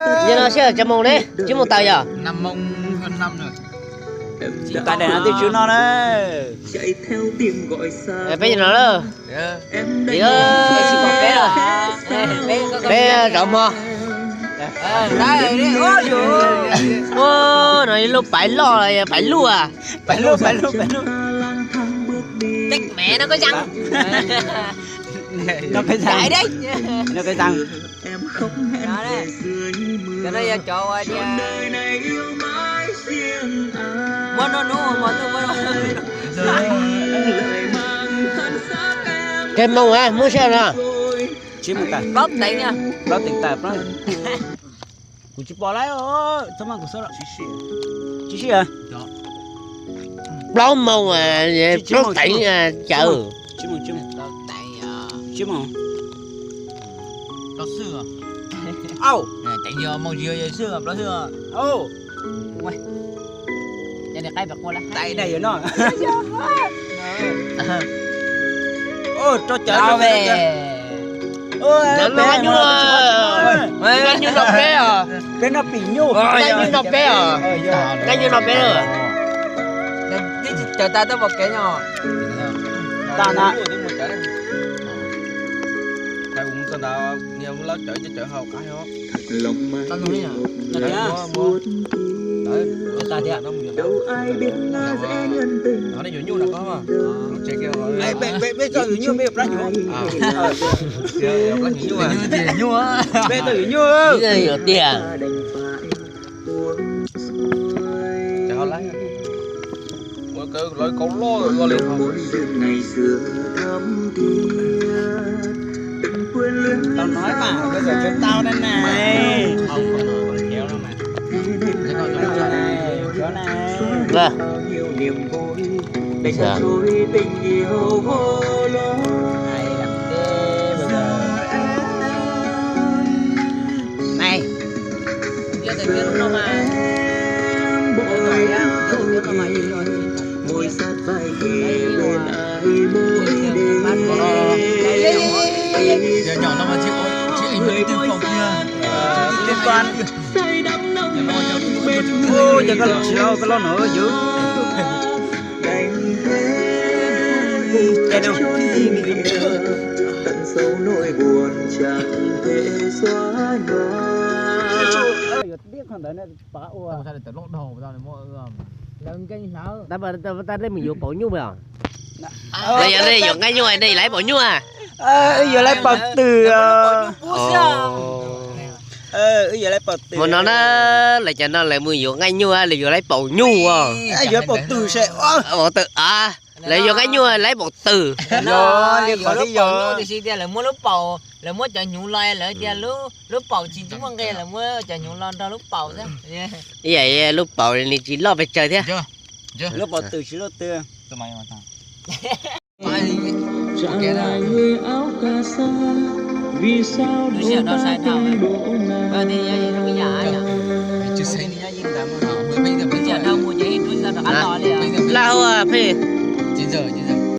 giờ nó sẽ chấm mông đấy chứ một tay à năm mông hơn năm rồi. Chỉ tại để nó tiêu chứ nó đấy. chạy theo tim gọi xa bây giờ nó đó thì nó chỉ còn bé rồi bé rộng mà ô này lúc phải lo là phải lùa à Phải luôn. chắc mẹ nó có răng Nó cái chạy răng. đấy Nó cái răng. em khóc hẹn đó đấy cho nó ra chỗ qua nha đời này yêu mãi riêng ai muốn nó lời mang thân xác em cái mông à mua xe nè Chỉ một tay. bóp tiền nha Đó tỉnh tài đó. Của chị bỏ lại rồi. Sao mà của sao đó? Chị xí à? đón mông à bóp tiền à chờ Chứ mong. Đó xưa. Au. Chạy giờ mông dưa giờ xưa đó xưa. Ô. cho nên cái vật mua lá Tay này rồi nó. Ô, cho chở tao về ôi nó ăn nhu rồi ăn nhu nó bé à cái nó bị nhu ăn nhu nó bé à ăn nhu nó bé rồi Cái chờ ta tới một cái nhỏ. ta nè thầy cũng sao nào nhiều lớp chở học cái đó lòng mang Tao nói nhỉ. suốt Đấy, ta thì nó đâu ai biết là dễ nhân tình nó này dụ nhu là có mà trẻ kia ấy bé cho nhu bé ra nhu kia nó nhu à nhu á. bé từ nhu cái gì ở tiền ta đành phải buông xuôi chở lấy mỗi cái lối câu lo liền không muốn duyên ngày xưa thắm thiết đừng quên luyến tao nói mà bây giờ cho tao đây này Không còn kéo nó mà. chỗ này vâng bao nhiêu niềm vui để Dạ. cho trôi tình yêu vô lối này làm tê bây giờ này Kia thì kia nó mà. bộ Vậy á, nó thôi mà gì rồi. ngồi sát vai kề bên ai mỗi Giờ nhỏ nó mà chịu ảnh hưởng từ phòng kia. liên quan say đắm nồng nàn bên ô giờ cái lo nữa dữ đành thế chạy đâu tận sâu nỗi buồn chẳng thể xóa nhòa biết không tới này bà ô Tao sao để lót đầu tao này mua lần cái sao? ta đây mình vô bộ nhu mà đây giờ đây dùng cái nhu này đây lấy bộ nhu à giờ lấy bọc từ giờ lấy bọc từ mà nó lại cho nó lại mười dùng cái nhu à lại dùng lấy bộ nhu à giờ bọc từ sẽ bộ từ à lại dùng cái nhu lấy bộ từ rồi liên quan lúc đi giờ bầu thì xí là mua lúc bầu là mua cho nhũ loài là giờ lúc bầu chỉ chúng con nghe là mua cho nhũ loài cho lúc bầu thế. như vậy lúc bộ thì chỉ lo phải chơi thế Chưa. lúc bọc từ chỉ lo từ Tụi mày mà thằng. Trả lại người áo cà sa vì sao Đứa trẻ nó sai nào ấy. thì nó bây giờ Chứ xây đi nhưng đã mà bây giờ bây giờ đâu mua giấy túi sao nó ăn lo liền. lao à phê 9 giờ